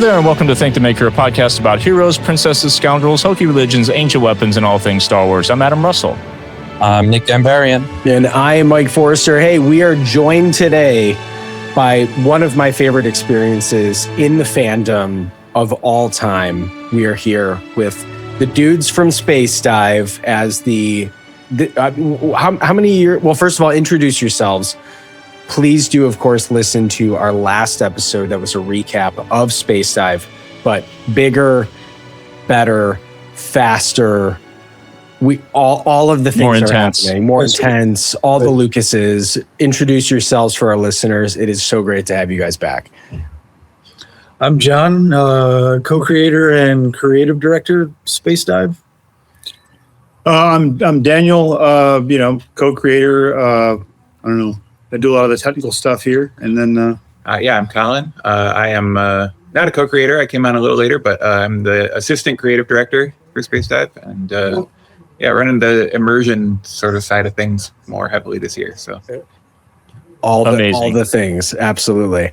there, and welcome to Think the Maker, a podcast about heroes, princesses, scoundrels, hokey religions, ancient weapons, and all things Star Wars. I'm Adam Russell. I'm Nick Dambarian. And I am Mike Forrester. Hey, we are joined today by one of my favorite experiences in the fandom of all time. We are here with the dudes from Space Dive as how many years? Well, first of all, introduce yourselves. Please do, of course, listen to our last episode that was a recap of Space Dive, but bigger, better, faster. All of the things more are intense. happening. More intense. All the Lucases. Introduce yourselves for our listeners. It is so great to have you guys back. I'm John, co-creator and creative director, Space Dive. I'm Daniel, co-creator. I don't know. I do a lot of the technical stuff here. And then... I'm Colin. I am not a co-creator. I came on a little later, but I'm the assistant creative director for Space Dive. And running the Immersion sort of side of things more heavily this year. So all the things. Absolutely.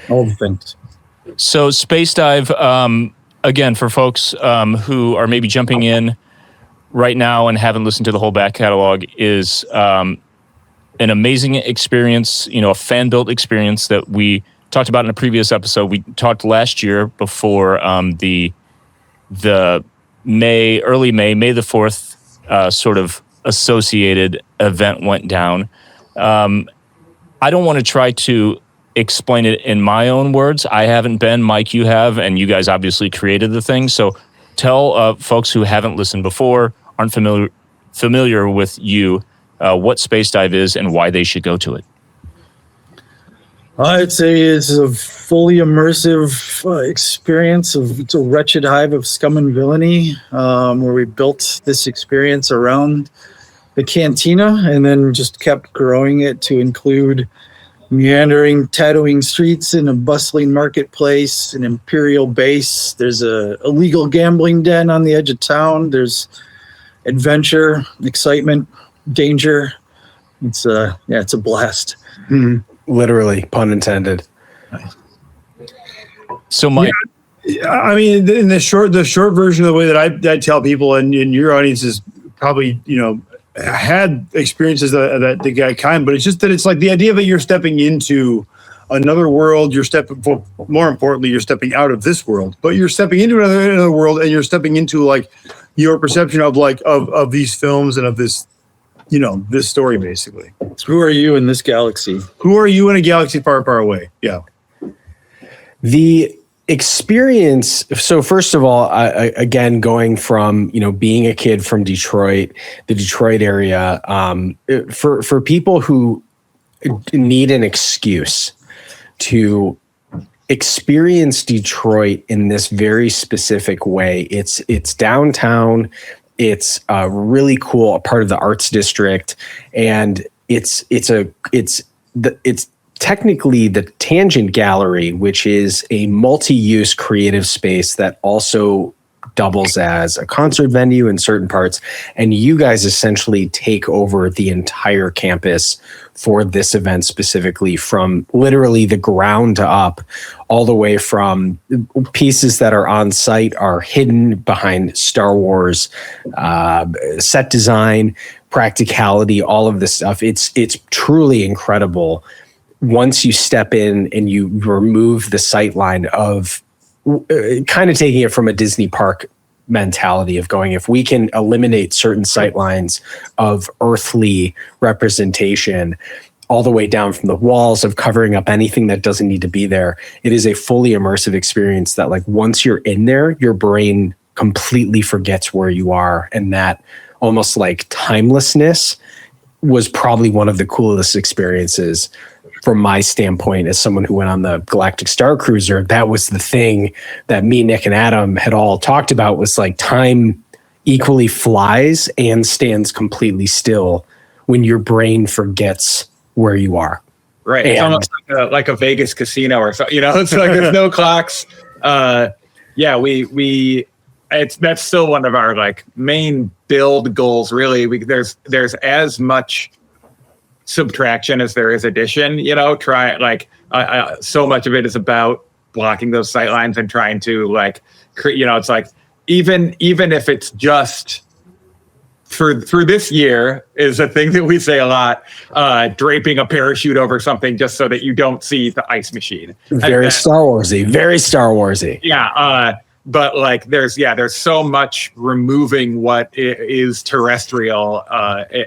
All the things. So Space Dive, again, for folks who are maybe jumping in right now and haven't listened to the whole back catalog, is an amazing experience, a fan-built experience that we talked about in a previous episode. We talked last year before the early May the 4th sort of associated event went down. I don't want to try to explain it in my own words. I haven't been. Mike, you have, and you guys obviously created the thing. So tell folks who haven't listened before, aren't familiar with you, what Space Dive is and why they should go to it. I'd say it's a fully immersive experience. It's a wretched hive of scum and villainy, where we built this experience around the cantina and then just kept growing it to include meandering, tattooing streets in a bustling marketplace, an imperial base. There's a illegal gambling den on the edge of town. There's adventure, excitement, danger. It's a blast. Mm-hmm. Literally, pun intended. So, Mike, I mean, in the short version of the way that I tell people, and your audience is probably had experiences that the guy kind, but it's just that it's like the idea that you're stepping into another world. More importantly, you're stepping out of this world, but you're stepping into another world, and you're stepping into like your perception of these films and of this. This story, basically. Who are you in this galaxy? Who are you in a galaxy far, far away? Yeah. The experience. So first of all, again, going from, being a kid from Detroit, the Detroit area, for people who need an excuse to experience Detroit in this very specific way, it's downtown. It's really cool, a part of the arts district, and it's technically the Tangent Gallery, which is a multi-use creative space that also doubles as a concert venue in certain parts. And you guys essentially take over the entire campus for this event specifically, from literally the ground up, all the way from pieces that are on site are hidden behind Star Wars set design, practicality, all of this stuff. It's truly incredible once you step in and you remove the sightline of kind of taking it from a Disney park mentality of going, if we can eliminate certain sightlines of earthly representation all the way down from the walls, of covering up anything that doesn't need to be there, it is a fully immersive experience that, like, once you're in there, your brain completely forgets where you are. And that almost like timelessness was probably one of the coolest experiences from my standpoint as someone who went on the Galactic Star Cruiser. That was the thing that me, Nick, and Adam had all talked about, was like time equally flies and stands completely still when your brain forgets where you are. Right. It's almost like a Vegas casino or something, it's like there's no clocks. That's still one of our like main build goals, really. There's as much subtraction as there is addition, so much of it is about blocking those sight lines and trying to like create, it's like even if it's just for this year is a thing that we say a lot, draping a parachute over something just so that you don't see the ice machine. Very Star Warsy. Yeah. But like there's so much removing what is terrestrial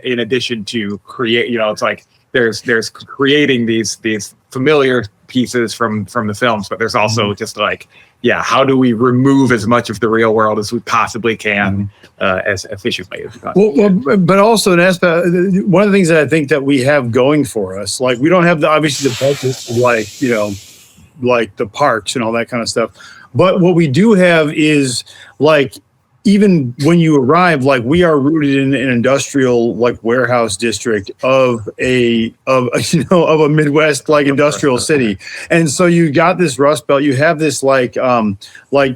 in addition to create, it's like there's creating these familiar pieces from the films, but there's also just like, how do we remove as much of the real world as we possibly can as efficiently as possible? Well, but also an aspect, one of the things that I think that we have going for us, like we don't have obviously the budget, like the parks and all that kind of stuff. But what we do have is like, even when you arrive, like we are rooted in an industrial like warehouse district of a Midwest like industrial city, and so you got this Rust Belt. You have this like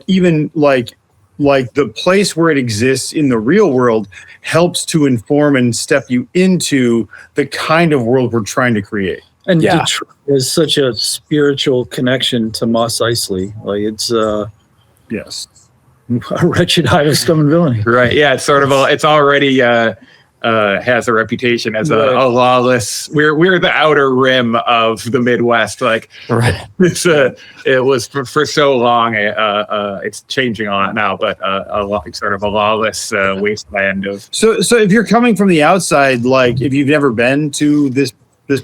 even like the place where it exists in the real world helps to inform and step you into the kind of world we're trying to create. And Detroit is such a spiritual connection to Mos Eisley. Like it's yes. A wretched hive of scum and villainy. Right. Yeah. It's sort of it's already has a reputation as a lawless. We're the outer rim of the Midwest. Like it was for so long. It's changing a lot now, but sort of a lawless wasteland of. So if you're coming from the outside, like if you've never been to this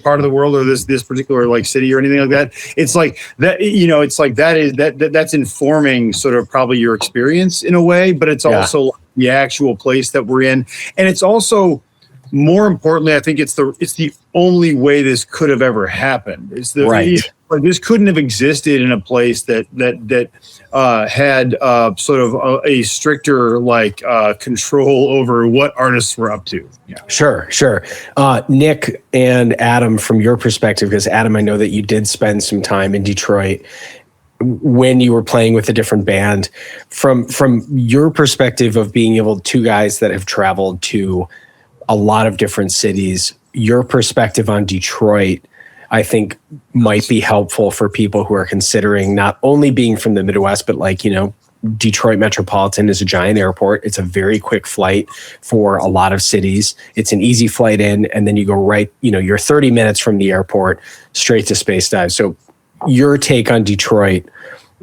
part of the world or this particular like city or anything like that, it's like that, it's like that's informing sort of probably your experience in a way, but it's also the actual place that we're in. And it's also, more importantly, I think it's the only way this could have ever happened. This couldn't have existed in a place that had sort of a stricter like control over what artists were up to. Yeah. Sure. Nick and Adam, from your perspective, because Adam, I know that you did spend some time in Detroit when you were playing with a different band. From your perspective of being able, two guys that have traveled to a lot of different cities, your perspective on Detroit, I think might be helpful for people who are considering not only being from the Midwest, but like, Detroit Metropolitan is a giant airport. It's a very quick flight for a lot of cities. It's an easy flight in, and then you go right, you're 30 minutes from the airport straight to Space Dive. So your take on Detroit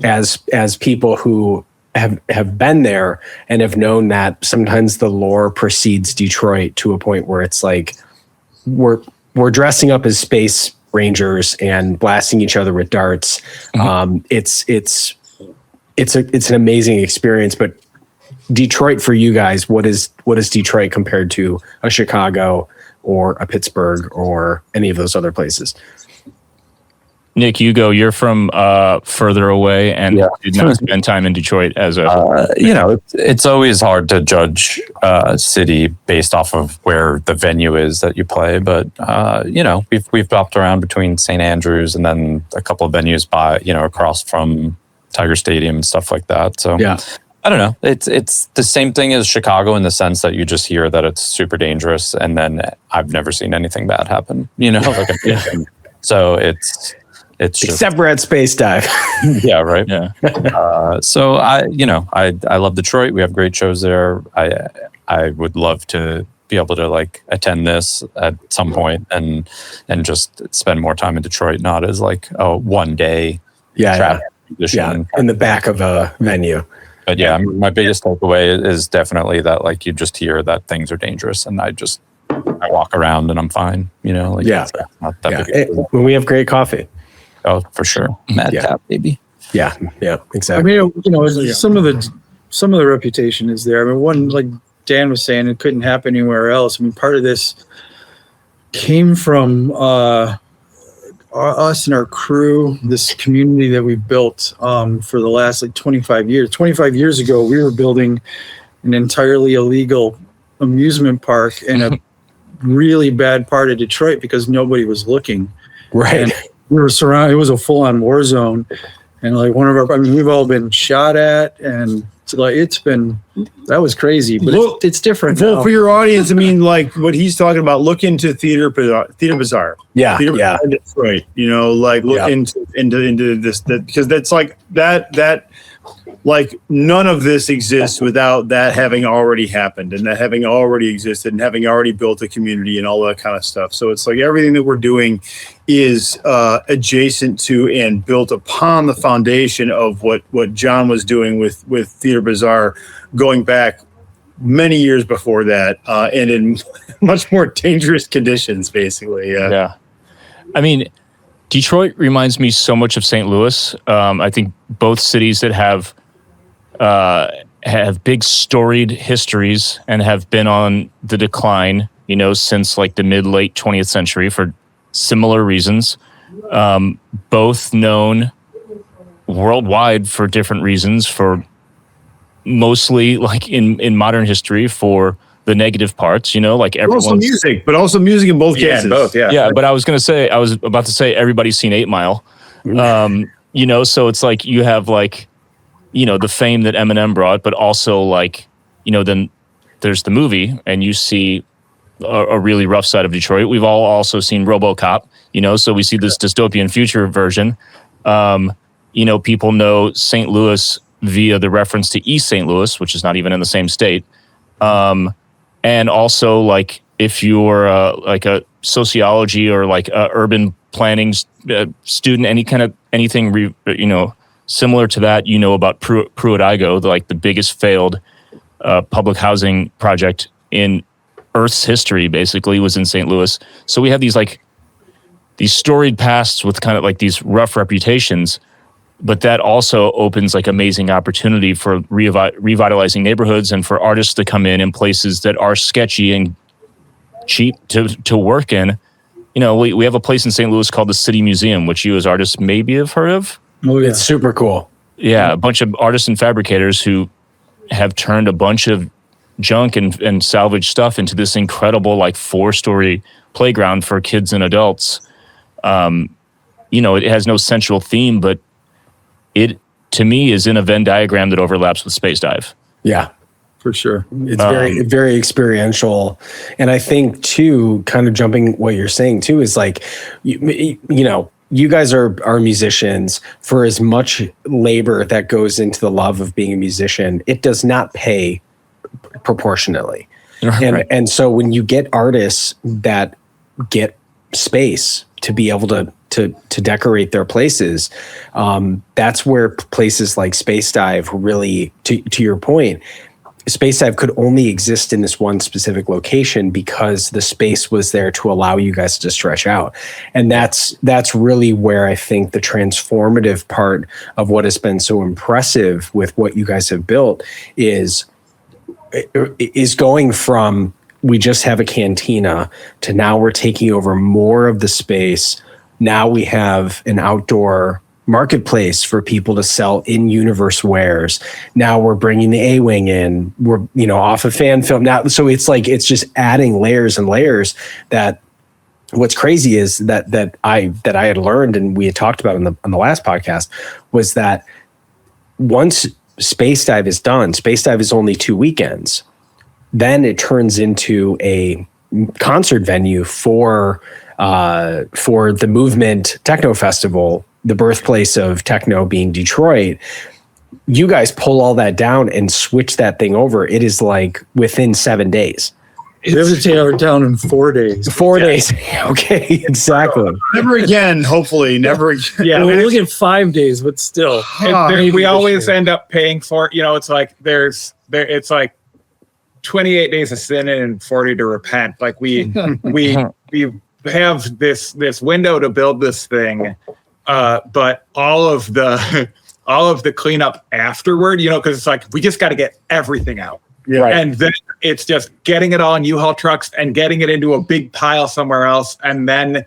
as people who have been there and have known that sometimes the lore precedes Detroit to a point where it's like we're dressing up as space rangers and blasting each other with darts. Mm-hmm. It's an amazing experience. But Detroit for you guys, what is Detroit compared to a Chicago or a Pittsburgh or any of those other places? Nick, you're from further away and did not spend time in Detroit as a... it's always hard to judge a city based off of where the venue is that you play. But, we've bopped around between St. Andrews and then a couple of venues across from Tiger Stadium and stuff like that. So, I don't know. It's the same thing as Chicago in the sense that you just hear that it's super dangerous. And then I've never seen anything bad happen, So it's except we're at Space Dive. Yeah, right. Yeah. So I love Detroit. We have great shows there. I would love to be able to like attend this at some point and just spend more time in Detroit, not as like a 1 day musician in the back of a venue. But my biggest takeaway is definitely that like you just hear that things are dangerous, and I walk around and I'm fine. Not that big. When we have great coffee. Oh, for sure. Madcap, baby. Yeah, exactly. I mean, some of the reputation is there. I mean, one, like Dan was saying, it couldn't happen anywhere else. I mean, part of this came from us and our crew, this community that we built for the last 25 years. 25 years ago, we were building an entirely illegal amusement park in a really bad part of Detroit because nobody was looking. Right. And we were surrounded. It was a full-on war zone, and like we've all been shot at and So like that was crazy, but Look, it's different. For, now. for your audience, I mean, like what he's talking about, look into Theater Bazaar. Yeah, Theater yeah. Bazaar in Detroit, like look into this, because that's like that like none of this exists without that having already happened and that having already existed and having already built a community and all that kind of stuff. So it's like everything that we're doing is adjacent to and built upon the foundation of what John was doing with Theater Bazaar, going back many years before that, and in much more dangerous conditions, basically. Yeah. I mean, Detroit reminds me so much of St. Louis. I think both cities that have big storied histories and have been on the decline, since like the late 20th century for similar reasons. Both known worldwide for different reasons, for mostly like in modern history for the negative parts, like everyone's but also music in both cases. Both, yeah. Yeah, but I was about to say everybody's seen 8 Mile. So it's like you have like, the fame that Eminem brought, but also like, then there's the movie and you see a really rough side of Detroit. We've all also seen RoboCop, so we see this dystopian future version. People know St. Louis via the reference to East St. Louis, which is not even in the same state. And also like if you're like a sociology or like a urban planning student, anything, similar to that, about Pruitt-Igoe, like the biggest failed public housing project in Earth's history, basically, was in St. Louis. So we have these storied pasts with kind of like these rough reputations, but that also opens like amazing opportunity for revitalizing neighborhoods and for artists to come in places that are sketchy and cheap to work in. We have a place in St. Louis called the City Museum, which you as artists maybe have heard of. Oh, yeah. It's super cool. Yeah, a bunch of artists and fabricators who have turned a bunch of junk and salvaged stuff into this incredible like 4-story playground for kids and adults. It has no central theme, but it, to me, is in a Venn diagram that overlaps with Space Dive. Yeah, For sure. it's very experiential. And I think too, kind of jumping what you're saying too, is like, you guys are musicians. For as much labor that goes into the love of being a musician, it does not pay proportionately. Right. And so when you get artists that get space to be able to decorate their places, that's where places like Space Dive really, to your point, Space Dive could only exist in this one specific location because the space was there to allow you guys to stretch out. And that's really where I think the transformative part of what has been so impressive with what you guys have built is going from, we just have a cantina, to now we're taking over more of the space. Now we have an outdoor marketplace for people to sell in-universe wares. Now we're bringing the A-Wing in. We're, off of fan film now. So it's like, it's just adding layers and layers. That what's crazy is that I had learned, and we had talked about on the last podcast, was that once Space Dive is done, Space Dive is only 2 weekends. Then it turns into a concert venue for the Movement Techno Festival, the birthplace of techno being Detroit. You guys pull all that down and switch that thing over. It is like within 7 days. We have to tear it down in 4 days. 4 days. Okay, exactly. Never again, hopefully. Never again. Yeah, we're looking at 5 days, but still. We always end up paying for it. It's like it's like 28 days of sin and 40 to repent. Like we have this window to build this thing, but all of the cleanup afterward, because it's like we just got to get everything out. Yeah. Right. And then it's just getting it all in U-Haul trucks and getting it into a big pile somewhere else, and then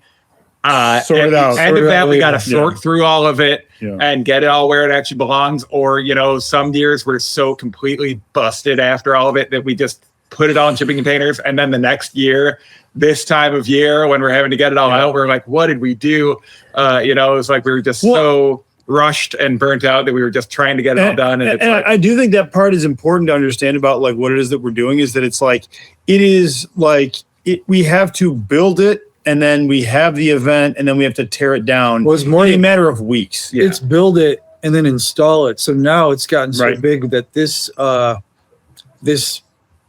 Sort it out. End of that, we got to Yeah. sort through all of it Yeah. and get it all where it actually belongs. Or, some years we're so completely busted after all of it that we just put it all in shipping containers. And then the next year, this time of year, when we're having to get it all out, we're like, what did we do? It's like we were just so rushed and burnt out that we were just trying to get it all done. And I do think that part is important to understand about like what it is that we're doing is that it's like, we have to build it and then we have the event and then we have to tear it down. Well, it's more in a matter of weeks. Yeah. It's build it and then install it. So now it's gotten so big that this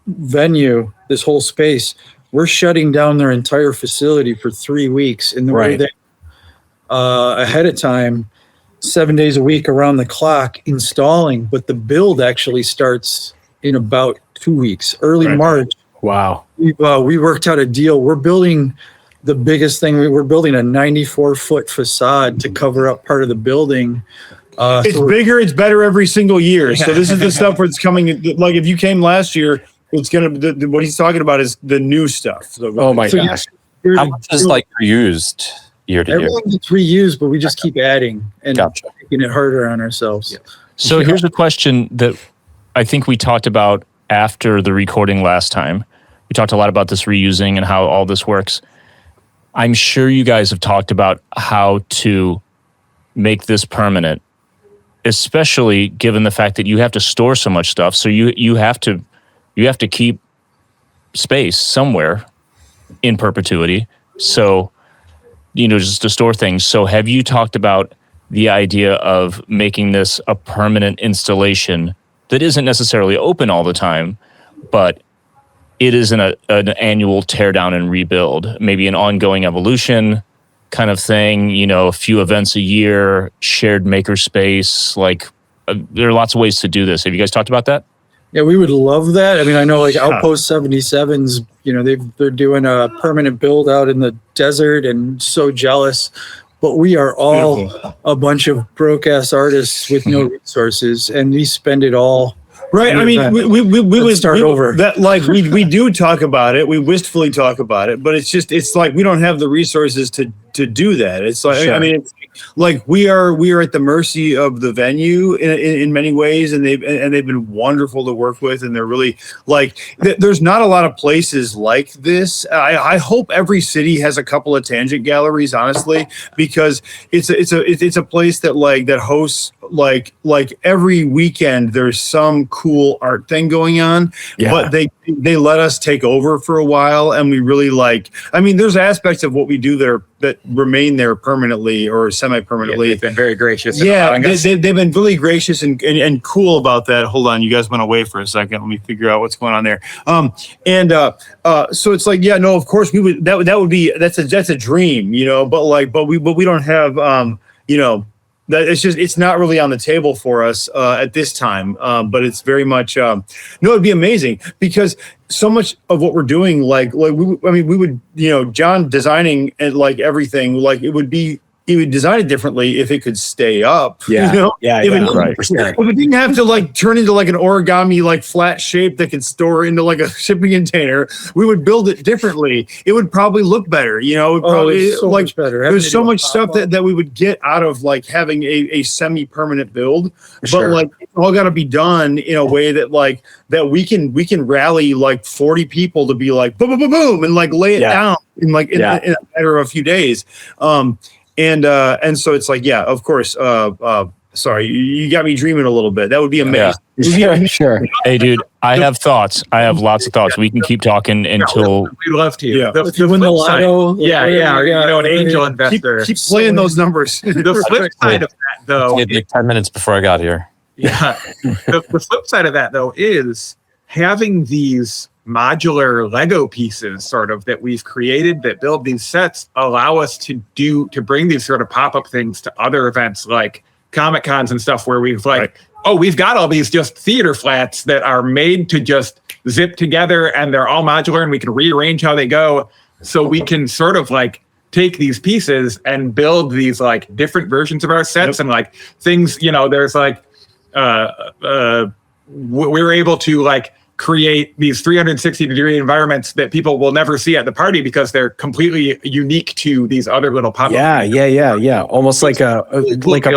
venue, this whole space, we're shutting down their entire facility for 3 weeks in the way that ahead of time, 7 days a week around the clock installing, but the build actually starts in about 2 weeks, early March. Wow. We worked out a deal. We're building the biggest thing. We're building a 94-foot facade to cover up part of the building. It's bigger, it's better every single year. So this is the stuff where it's coming. Like if you came last year, it's going to, what he's talking about is the new stuff. So, oh my gosh. How much is like reused year to year? Everything gets reused, but we just keep adding and making it harder on ourselves. Yeah. So here's a question that I think we talked about after the recording last time. We talked a lot about this reusing and how all this works. I'm sure you guys have talked about how to make this permanent, especially given the fact that you have to store so much stuff. So you have to keep space somewhere in perpetuity. So, just to store things. So have you talked about the idea of making this a permanent installation that isn't necessarily open all the time, but it is an annual tear down and rebuild, maybe an ongoing evolution kind of thing, a few events a year, shared makerspace, there are lots of ways to do this. Have you guys talked about that? Yeah, we would love that. I mean, I know Outpost 77's, they're doing a permanent build out in the desert and so jealous, but we are all a bunch of broke ass artists with no resources and we spend it all. Right. I mean, we would start over that. Like we do talk about it. We wistfully talk about it, but it's like, we don't have the resources to do that. It's like, I mean, it's like we are at the mercy of the venue in many ways. And they've been wonderful to work with. And they're really there's not a lot of places like this. I hope every city has a couple of tangent galleries, honestly, because it's a place that hosts every weekend there's some cool art thing going on, but they let us take over for a while. And we really there's aspects of what we do there that remain there permanently or semi-permanently. They've been very gracious. Yeah, they've been really gracious and cool about that. Hold on, you guys went away for a second. Let me figure out what's going on there. So it's of course we would. That's a dream, but we don't have that it's not really on the table for us at this time. But it's very much it'd be amazing because so much of what we're doing, we would, John designing and everything, he would design it differently if it could stay up. Right. If it didn't have to turn into an origami flat shape that could store into a shipping container, we would build it differently. It would probably look better. It would probably so much better. There's so much stuff that we would get out of having a semi-permanent build, but it's all got to be done in a way that that we can rally 40 people to be boom boom boom boom and lay it down in in a matter of a few days. And so it's of course, sorry, you got me dreaming a little bit. That would be amazing. Yeah. Sure. Hey, dude, I have thoughts. I have lots of thoughts. We can keep talking until... We'd love to. Yeah. The win the lotto. An angel investor. Keep playing those numbers. The flip side of that, though... It took 10 minutes before I got here. Yeah. The flip side of that, though, is having these modular Lego pieces sort of that we've created that build these sets allow us to bring these sort of pop-up things to other events like Comic Cons and stuff where we've we've got all these just theater flats that are made to just zip together and they're all modular and we can rearrange how they go. So we can sort of take these pieces and build these different versions of our sets and things, there's we're able to create these 360-degree environments that people will never see at the party because they're completely unique to these other little pop-up. Yeah. Almost like a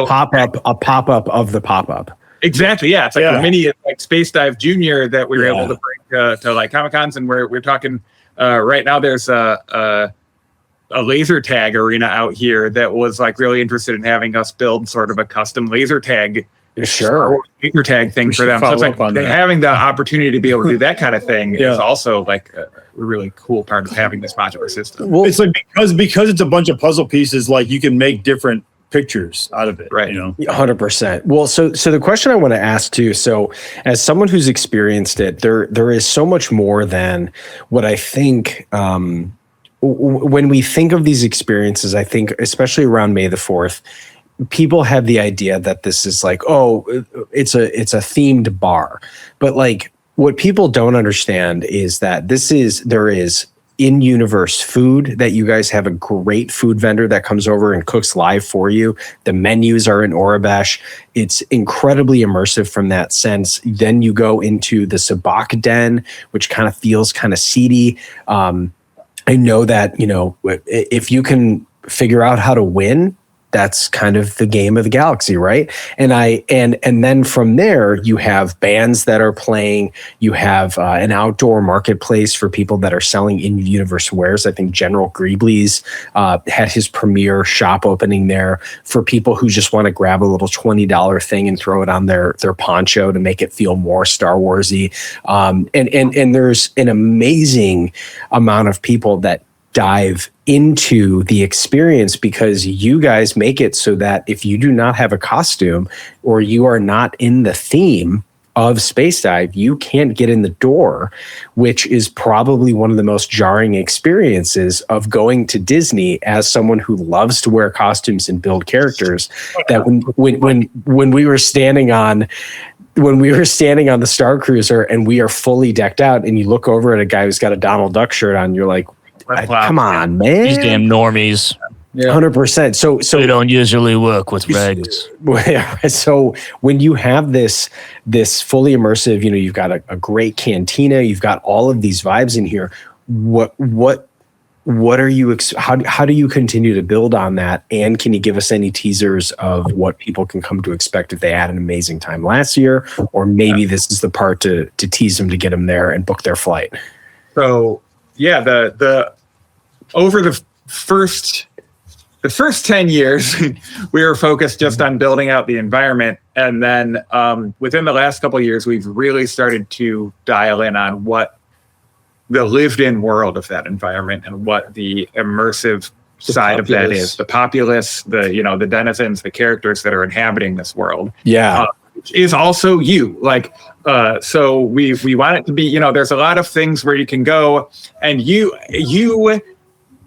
pop-up of the pop-up. Exactly. Yeah. It's a mini Space Dive Junior that we were able to bring to Comic Cons, and we're talking right now. There's laser tag arena out here that was like really interested in having us build sort of a custom laser tag laser tag thing for them. So it's like having the opportunity to be able to do that kind of thing is also like a really cool part of having this modular system. Well, it's like because it's a bunch of puzzle pieces, like you can make different pictures out of it, right? 100%. Well, so the question I want to ask too. So, as someone who's experienced it, there is so much more than what I think. When we think of these experiences, I think especially around May the 4th, people have the idea that this is like, oh, it's a themed bar, but like what people don't understand is that there is in-universe food, that you guys have a great food vendor that comes over and cooks live for you. The menus are in Orabesh. It's incredibly immersive from that sense. Then you go into the Sabak Den, which kind of feels kind of seedy. I know that, if you can figure out how to win, that's kind of the game of the galaxy, right? And then from there, you have bands that are playing. You have an outdoor marketplace for people that are selling in-universe wares. I think General Greebley's had his premiere shop opening there for people who just want to grab a little $20 thing and throw it on their poncho to make it feel more Star Warsy. And there's an amazing amount of people that dive into the experience because you guys make it so that if you do not have a costume or you are not in the theme of Space Dive, you can't get in the door, which is probably one of the most jarring experiences of going to Disney as someone who loves to wear costumes and build characters. That when we were standing on the Star Cruiser and we are fully decked out and you look over at a guy who's got a Donald Duck shirt on, you're like, come on, man. These damn normies. 100%. So we don't usually work with regs. So when you have this fully immersive, you've got a great cantina, you've got all of these vibes in here. What are you? How do you continue to build on that? And can you give us any teasers of what people can come to expect if they had an amazing time last year, or maybe this is the part to tease them to get them there and book their flight? So. Yeah, the over the first 10 years, we were focused just on building out the environment, and then within the last couple of years, we've really started to dial in on what the lived-in world of that environment and what the immersive side of that is. The populace, the denizens, the characters that are inhabiting this world. Yeah. Is also you. Like, so we want it to be, there's a lot of things where you can go and you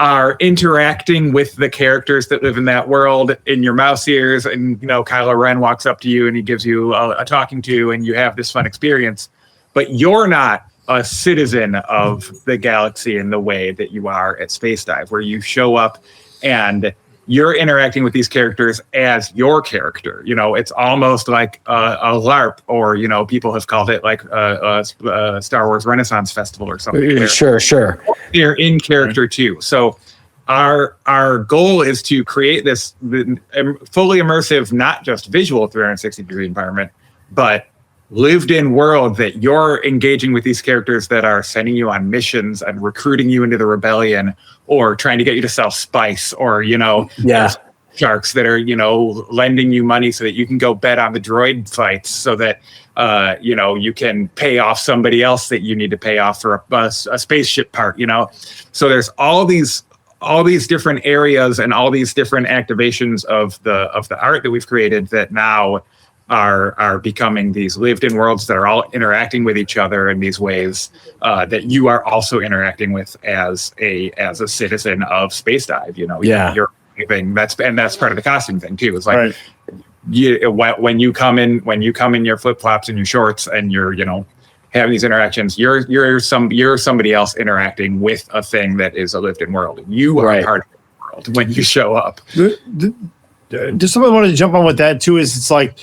are interacting with the characters that live in that world in your mouse ears, and Kylo Ren walks up to you and he gives you a talking to, and you have this fun experience, but you're not a citizen of the galaxy in the way that you are at Space Dive, where you show up and you're interacting with these characters as your character. It's almost like a LARP, or, people have called it like a Star Wars Renaissance Festival or something. Sure. You're in character too. So our goal is to create this fully immersive, not just visual 360-degree environment, but lived in world that you're engaging with these characters that are sending you on missions and recruiting you into the rebellion, or trying to get you to sell spice, or sharks that are lending you money so that you can go bet on the droid fights, so that you can pay off somebody else that you need to pay off for a spaceship part. So there's all these different areas and all these different activations of the art that we've created that now are becoming these lived-in worlds that are all interacting with each other in these ways that you are also interacting with as a citizen of Space Dive. You're that's part of the costume thing too. It's like when you come in your flip-flops and your shorts and you're having these interactions, you're somebody else interacting with a thing that is a lived-in world. You are part of the world when you show up. Just something I wanted to jump on with that too is it's like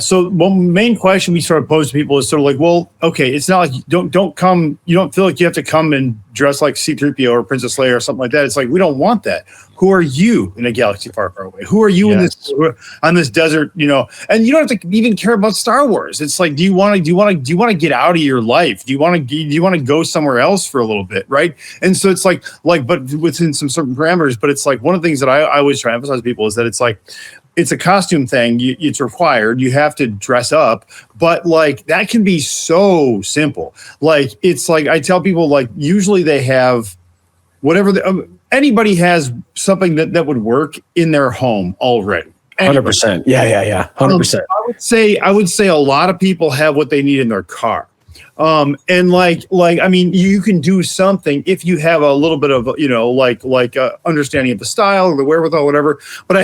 so one main question we sort of pose to people is sort of like, well, okay, it's not like you don't come, you don't feel like you have to come and dress like C-3PO or Princess Leia or something like that. It's like, we don't want that. Who are you in a galaxy far, far away? Who are you in this on this desert? You know, and you don't have to even care about Star Wars. It's like, do you want to get out of your life? Do you want to go somewhere else for a little bit, right? And so it's like, but within some certain parameters. But it's like one of the things that I always try to emphasize to people is that it's like, it's a costume thing. It's required. You have to dress up, but like that can be so simple. Like, it's like, I tell people, like, usually they have whatever anybody has something that would work in their home already. 100%. Yeah. 100%. I would say a lot of people have what they need in their car. And like, I mean, you can do something if you have a little bit of, you know, like understanding of the style or the wherewithal, whatever. But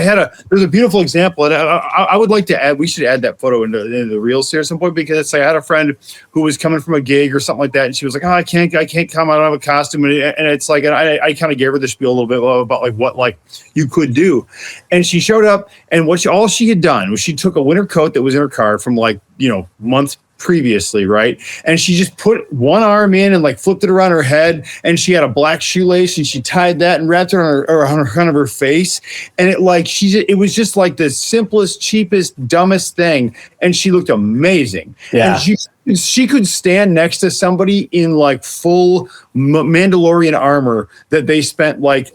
there's a beautiful example, and I would like to add, we should add that photo into the reels here at some point, because I had a friend who was coming from a gig or something like that, and she was like, oh, I can't come, I don't have a costume. And it's like, and I kind of gave her the spiel a little bit about like what like you could do. And she showed up, and all she had done was she took a winter coat that was in her car from like, you know, months previously, right? And she just put one arm in and like flipped it around her head, and she had a black shoelace, and she tied that and wrapped it on front of her face, and it was just like the simplest, cheapest, dumbest thing, and she looked amazing. Yeah. And she could stand next to somebody in like full Mandalorian armor that they spent like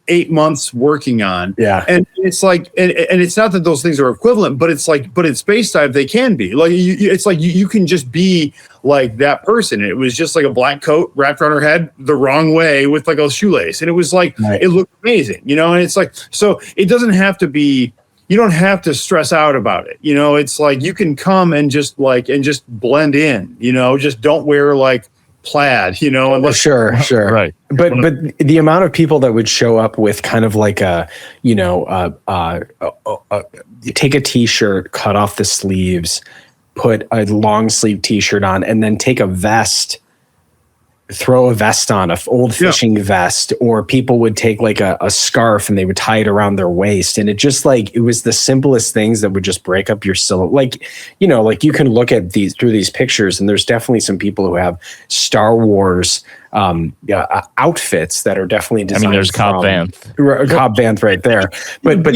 8 months working on. Yeah. And it's like, and it's not that those things are equivalent, but it's like, but in space dive, they can be like, it's like you can just be like that person. It was just like a black coat wrapped around her head the wrong way with like a shoelace. And it was like, It looked amazing, you know? And it's like, so it doesn't have to be, you don't have to stress out about it. You know, it's like you can come and just blend in, you know, just don't wear like plaid, you know, unless sure. Right. But the amount of people that would show up with kind of like a, you know, take a t-shirt, cut off the sleeves, put a long sleeve t-shirt on, and then take a vest, throw a vest on, an old fishing vest, or people would take like a scarf and they would tie it around their waist. And it was the simplest things that would just break up your silhouette. Like, you know, like you can look at through these pictures, and there's definitely some people who have Star Wars outfits that are definitely designed. I mean, there's Cobb Vanth right there. But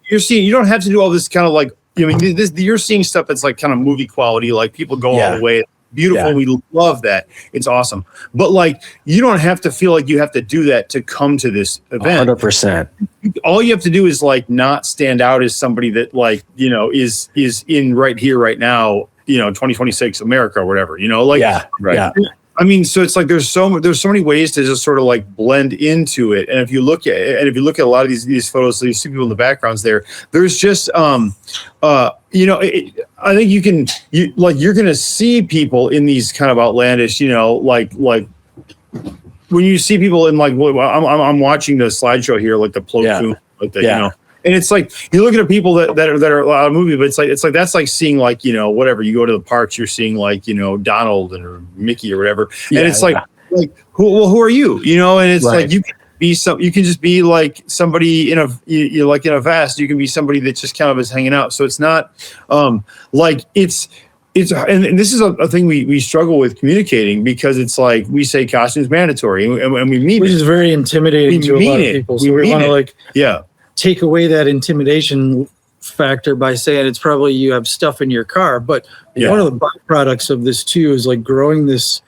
you're seeing, you don't have to do all this kind of like, I mean, you're seeing stuff that's like kind of movie quality, like people go all the way. Beautiful. Yeah. We love that. It's awesome. But like, you don't have to feel like you have to do that to come to this event. 100%. All you have to do is like not stand out as somebody that like, you know, is in right here, right now, you know, 2026 America or whatever, you know, like, I mean, so it's like there's so many ways to just sort of like blend into it. And if you look at a lot of these photos, so you see people in the backgrounds there's just you know, I think you're going to see people in these kind of outlandish, you know, like when you see people in like, I'm watching the slideshow here, like the Plo Koon, like the, you know. And it's like you look at the people that are out of movie, but it's like that's like seeing like, you know, whatever, you go to the parks, you're seeing like, you know, Donald or Mickey or whatever, and it's like who are you, you know? And it's like you can just be like somebody in a vest. You can be somebody that just kind of is hanging out. So it's not like it's and this is a thing we struggle with communicating, because it's like we say costume's mandatory, and we mean which is very intimidating to a lot of people. So we want to like take away that intimidation factor by saying it's probably you have stuff in your car. But one of the byproducts of this too is like growing this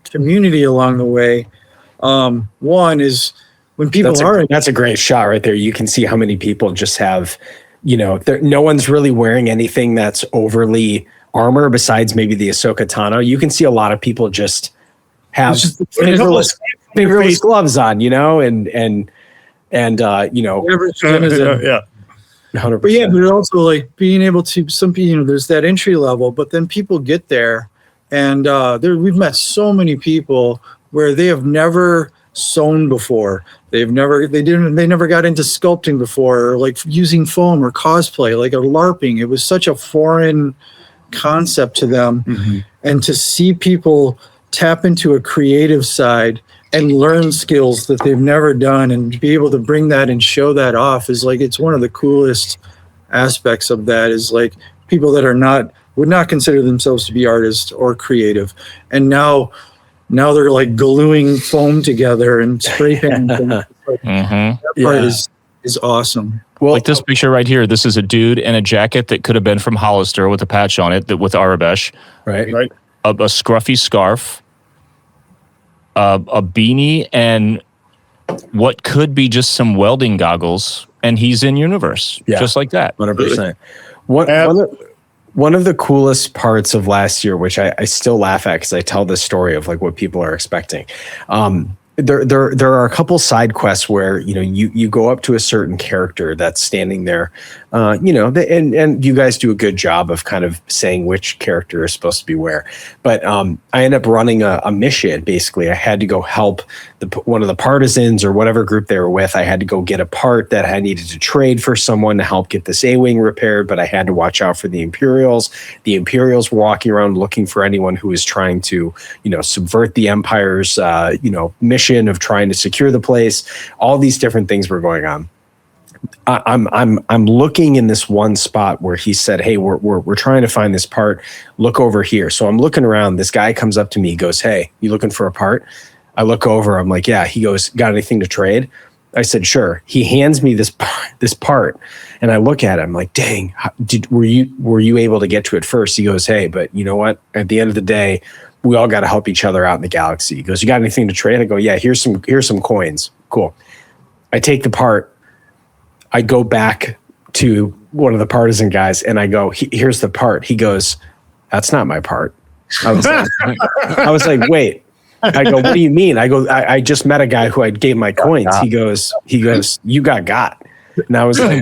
community along the way. One is when people that's a great shot right there. You can see how many people just have, you know, no one's really wearing anything that's overly armor besides maybe the Ahsoka Tano. You can see a lot of people just have fingerless gloves on, you know, and you know, 100%. But but also like being able to, some people, you know, there's that entry level, but then people get there, and we've met so many people where they have never sewn before. They never got into sculpting before, or like using foam or cosplay, like a LARPing. It was such a foreign concept to them. Mm-hmm. And to see people tap into a creative side and learn skills that they've never done and be able to bring that and show that off is like, it's one of the coolest aspects of that, is like people that would not consider themselves to be artists or creative. And now now they're like gluing foam together and spray painting. That part is awesome. Well, Like this picture right here. This is a dude in a jacket that could have been from Hollister with a patch on it, that with Arabesh, right. a scruffy scarf, a beanie, and what could be just some welding goggles, and he's in universe, just like that. 100%. One of the coolest parts of last year, which I still laugh at because I tell this story of like what people are expecting. There are a couple side quests where you go up to a certain character that's standing there, and you guys do a good job of kind of saying which character is supposed to be where. But I end up running a mission. Basically, I had to go help one of the partisans or whatever group they were with. I had to go get a part that I needed to trade for someone to help get this A-wing repaired, but I had to watch out for the Imperials. The Imperials were walking around looking for anyone who was trying to, subvert the Empire's, mission of trying to secure the place. All these different things were going on. I'm looking in this one spot where he said, "Hey, we're trying to find this part. Look over here." So I'm looking around. This guy comes up to me. He goes, "Hey, you looking for a part?" I look over. I'm like, "Yeah." He goes, "Got anything to trade?" I said, "Sure." He hands me this part, and I look at it. I'm like, "Dang, were you able to get to it first?" He goes, "Hey, but you know what? At the end of the day, we all got to help each other out in the galaxy." He goes, "You got anything to trade?" I go, "Yeah, here's some coins." Cool. I take the part. I go back to one of the partisan guys and I go, "Here's the part." He goes, "That's not my part." I was like, "Wait." I go, "What do you mean?" I go, I just met a guy who I gave my coins. He goes, "You got." And I was like,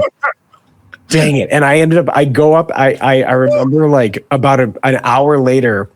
dang it. And I go up, I remember like about an hour later,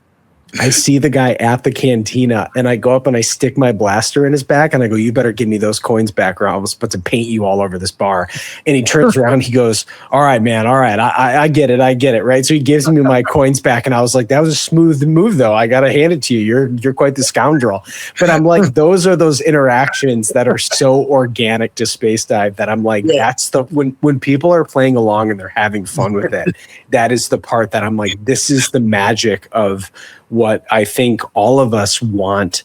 I see the guy at the cantina and I go up and I stick my blaster in his back and I go, "You better give me those coins back or I was about to paint you all over this bar." And he turns around, he goes, "All right, man. All right. I get it. Right." So he gives me my coins back and I was like, that was a smooth move though. I got to hand it to you. You're quite the scoundrel. But I'm like, those are those interactions that are so organic to Space Dive that I'm like, that's when people are playing along and they're having fun with it, that is the part that I'm like, this is the magic of what I think all of us want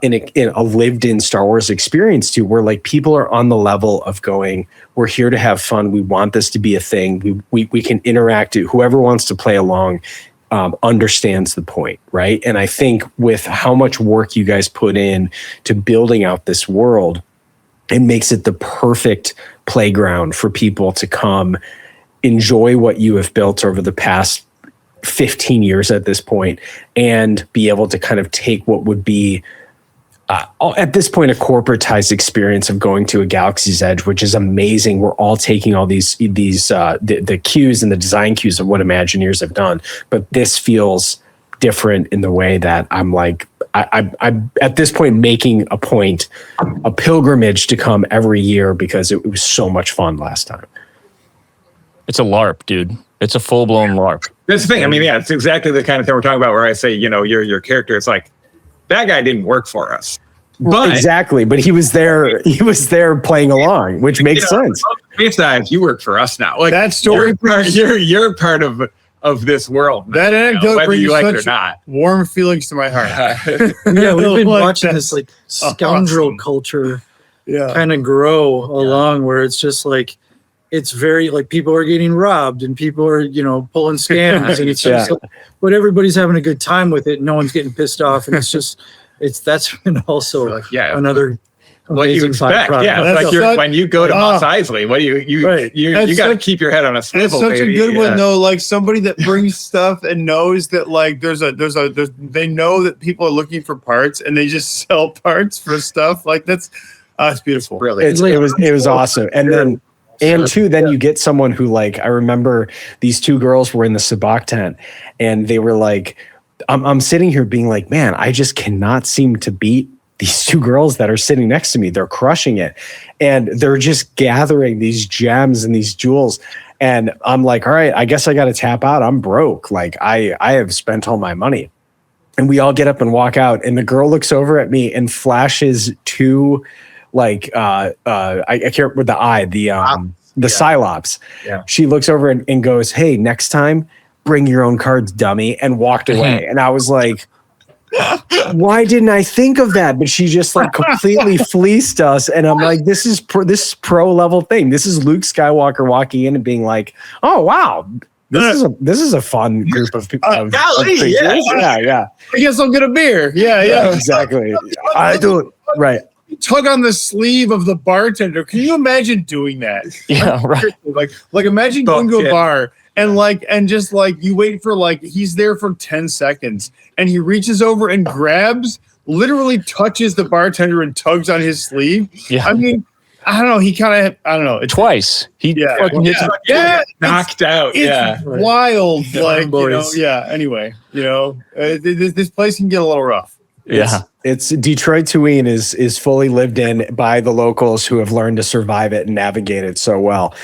in a lived-in Star Wars experience too, where like people are on the level of going, we're here to have fun. We want this to be a thing. We can interact. Whoever wants to play along understands the point, right? And I think with how much work you guys put in to building out this world, it makes it the perfect playground for people to come enjoy what you have built over the past 15 years at this point and be able to kind of take what would be at this point a corporatized experience of going to a Galaxy's Edge, which is amazing. We're all taking all these the cues and the design cues of what Imagineers have done, but this feels different in the way that I'm like I'm at this point making a pilgrimage to come every year because it was so much fun last time. It's a LARP, dude. It's a full-blown LARP. That's the thing. I mean, yeah, it's exactly the kind of thing we're talking about where I say, your character, it's like, that guy didn't work for us. But exactly. But he was there playing along, which makes sense. Space Dive, you work for us now. Like that story, you're part of this world. That anecdote whether brings you like it or such not. Warm feelings to my heart. Yeah, we've been watching this like scoundrel culture kind of grow along where it's just like, it's very like people are getting robbed and people are, pulling scams and it's just like, but everybody's having a good time with it. No one's getting pissed off. And that's been also another what you expect. Yeah. It's like when you go to Mos Eisley, what do you got to keep your head on a swivel. That's such a good one though. Like somebody that brings stuff and knows that like they know that people are looking for parts and they just sell parts for stuff. Like it's beautiful. Really. It was awesome. And then, then you get someone who like, I remember these two girls were in the Sabacc tent and they were like, I'm sitting here being like, man, I just cannot seem to beat these two girls that are sitting next to me. They're crushing it. And they're just gathering these gems and these jewels. And I'm like, all right, I guess I got to tap out. I'm broke. Like I have spent all my money. And we all get up and walk out. And the girl looks over at me and flashes two like I can't remember the eye, the Cylops. Yeah. She looks over and goes, "Hey, next time, bring your own cards, dummy," and walked away. And I was like, why didn't I think of that? But she just like completely fleeced us. And I'm like, this is pro level thing. This is Luke Skywalker walking in and being like, oh, wow. This is a fun group of people. Golly, Yeah. I guess I'll get a beer. Yeah. Exactly. I do it. Right. Tug on the sleeve of the bartender. Can you imagine doing that? Yeah, right. Like imagine going to a bar and just like you wait for like he's there for 10 seconds and he reaches over and literally touches the bartender and tugs on his sleeve. Yeah. I mean, I don't know. He kind of, I don't know. Twice. He fucking hits knocked out. It's wild. Anyway, this place can get a little rough. It's Detroit Tween is fully lived in by the locals who have learned to survive it and navigate it so well.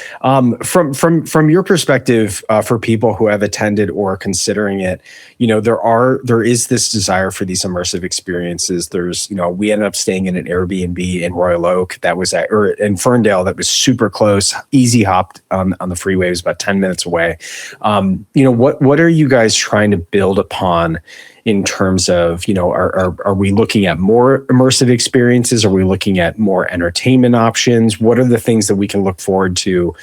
From your perspective, for people who have attended or considering it, there is this desire for these immersive experiences. There's, we ended up staying in an Airbnb in Royal Oak that was in Ferndale that was super close, easy hopped on the freeway. It was about 10 minutes away. What are you guys trying to build upon in terms of, are we looking at more immersive experiences? Are we looking at more entertainment options? What are the things that we can look forward to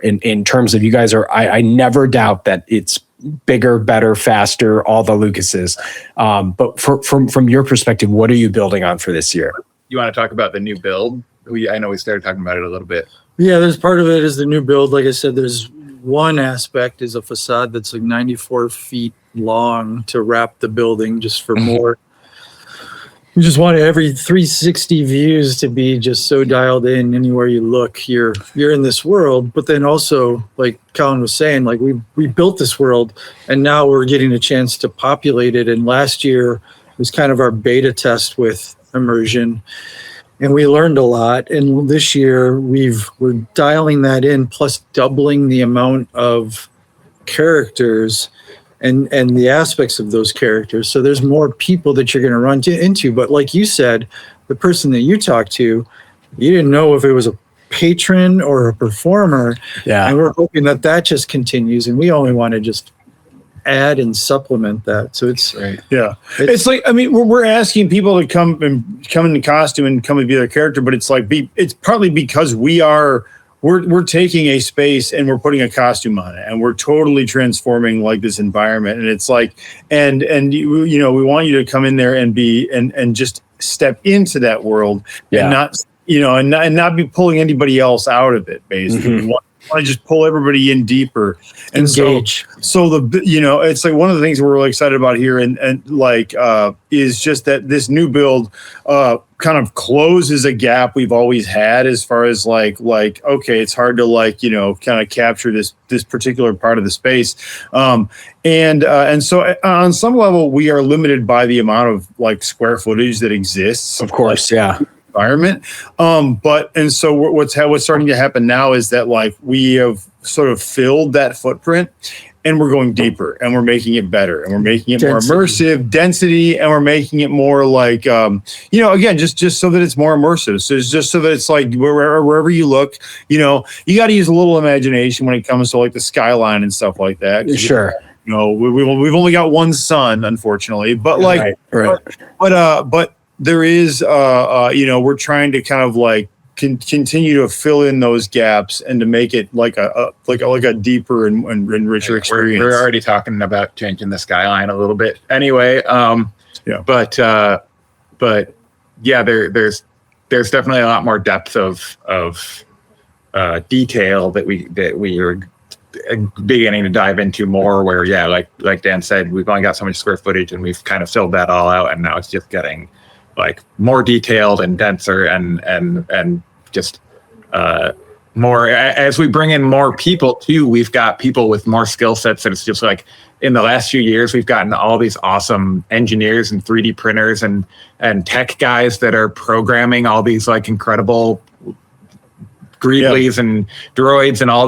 in terms of you guys I never doubt that it's bigger, better, faster, all the Lucases. But from your perspective, what are you building on for this year? You want to talk about the new build? I know we started talking about it a little bit. Yeah, there's part of it is the new build. Like I said, there's one aspect is a facade that's like 94 feet long to wrap the building just for more. You just want every 360 views to be just so dialed in. Anywhere you look, you're in this world. But then also, like Colin was saying, like we built this world and now we're getting a chance to populate it. And last year was kind of our beta test with Immersion. And we learned a lot. And this year we're dialing that in, plus doubling the amount of characters and the aspects of those characters. So there's more people that you're going to run into. But like you said, the person that you talked to, you didn't know if it was a patron or a performer. Yeah. And we're hoping that just continues. And we only want to just add and supplement that. So it's right. Yeah. It's like, I mean, we're asking people to come in costume and come and be their character, but it's like, it's partly because we're taking a space and we're putting a costume on it and we're totally transforming like this environment. And it's like, and we want you to come in there and be, and just step into that world and not, and not be pulling anybody else out of it, basically. Mm-hmm. We want to just pull everybody in deeper and engage. So it's like one of the things we're really excited about here and is just that this new build kind of closes a gap we've always had as far as like okay, it's hard to kind of capture this particular part of the space, and so on some level we are limited by the amount of like square footage that exists, of course. Yeah. Environment. So what's starting to happen now is that like we have sort of filled that footprint and we're going deeper and we're making it better and we're making it more immersive density and we're making it more like, again, just so that it's more immersive. So it's just so that it's like wherever you look, you got to use a little imagination when it comes to like the skyline and stuff like that. Sure. We've only got one sun, unfortunately, but like, right. But there is, we're trying to kind of like continue to fill in those gaps and to make it like a deeper and richer experience. We're already talking about changing the skyline a little bit anyway. But yeah, there's definitely a lot more depth of detail that we are beginning to dive into more. Where like Dan said, we've only got so much square footage and we've kind of filled that all out, and now it's just getting like more detailed and denser and just more as we bring in more people too. We've got people with more skill sets, and it's just like in the last few years we've gotten all these awesome engineers and 3D printers and tech guys that are programming all these like incredible Greedlies and droids and all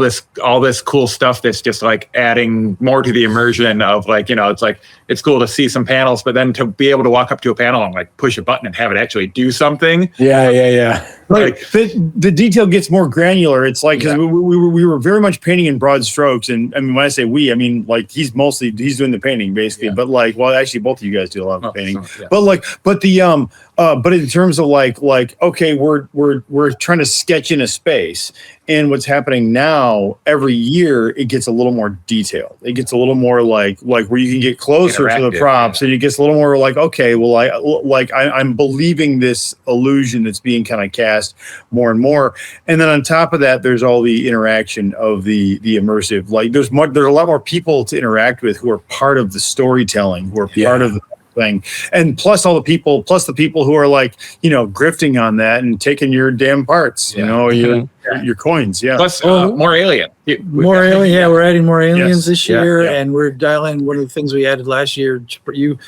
this cool stuff that's just like adding more to the immersion of like, it's like, it's cool to see some panels, but then to be able to walk up to a panel and like push a button and have it actually do something. Yeah. Like the detail gets more granular. It's like, cause we were very much painting in broad strokes. And I mean, when I say we, I mean, like he's doing the painting basically, but like, well, actually both of you guys do a lot of painting, but in terms of like, okay, we're trying to sketch in a space, and what's happening now, every year it gets a little more detailed. It gets a little more like where you can get closer to the props, and it gets a little more like, okay, well, I'm believing this illusion that's being kind of cast more and more. And then on top of that, there's all the interaction of the immersive. Like there's a lot more people to interact with who are part of the storytelling, who are part of the thing, and plus the people who are like, grifting on that and taking your damn parts, your coins. Plus more alien. We're adding more aliens this year, and we're dialing one of the things we added last year. You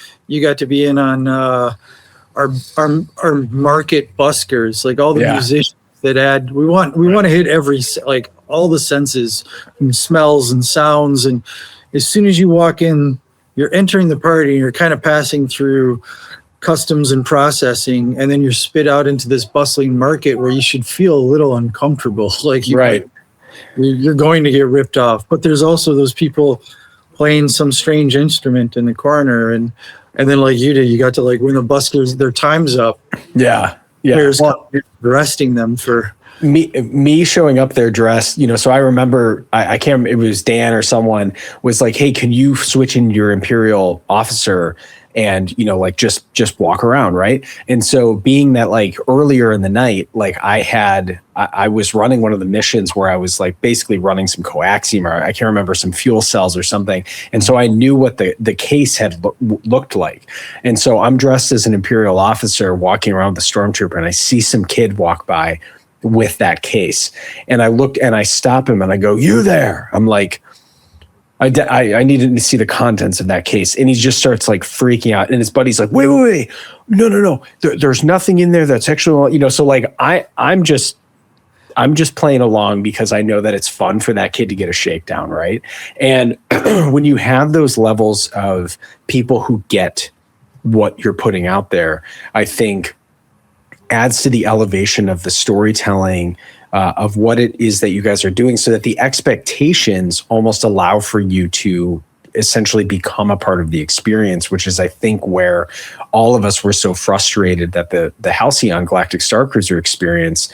got to be in on our market buskers, like all the musicians that add. We want to hit every, like all the senses and smells and sounds, and as soon as you walk in, you're entering the party, and you're kind of passing through customs and processing, and then you're spit out into this bustling market where you should feel a little uncomfortable, like you're going to get ripped off. But there's also those people playing some strange instrument in the corner, and then like you did, you got to like when the buskers, their time's up. Players arresting them for me showing up there dressed, so I remember, I can't remember, it was Dan or someone was like, hey, can you switch in your Imperial officer and, like just walk around, right? And so being that like earlier in the night, like I was running one of the missions where I was like basically running some coaxium, or I can't remember, some fuel cells or something. And so I knew what the case had looked like. And so I'm dressed as an Imperial officer walking around with the Stormtrooper, and I see some kid walk by with that case, and I looked and I stop him and I go, "You there?" I'm like, I needed to see the contents of that case, and he just starts like freaking out, and his buddy's like, wait, no, there's nothing in there that's actually, so like I'm just playing along because I know that it's fun for that kid to get a shakedown, right? And when you have those levels of people who get what you're putting out there, I think adds to the elevation of the storytelling of what it is that you guys are doing, so that the expectations almost allow for you to essentially become a part of the experience, which is, I think, where all of us were so frustrated that the Halcyon Galactic Star Cruiser experience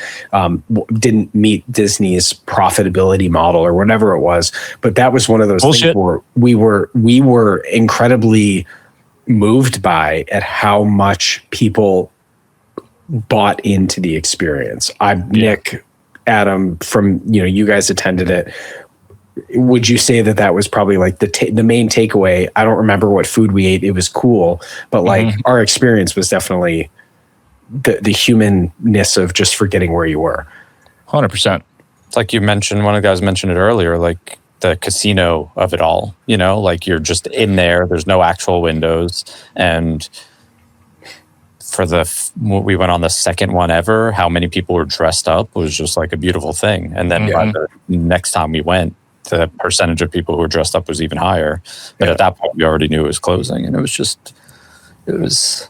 didn't meet Disney's profitability model or whatever it was. But that was one of those things where we were incredibly moved by at how much people bought into the experience. Nick, Adam, from you guys attended it. Would you say that was probably like the main takeaway? I don't remember what food we ate. It was cool, but like our experience was definitely the humanness of just forgetting where you were. 100%. It's like you mentioned, one of the guys mentioned it earlier, like the casino of it all. Like you're just in there. There's no actual windows, and for we went on the second one ever, how many people were dressed up was just like a beautiful thing. And then by the next time we went, the percentage of people who were dressed up was even higher. But at that point, we already knew it was closing, and it was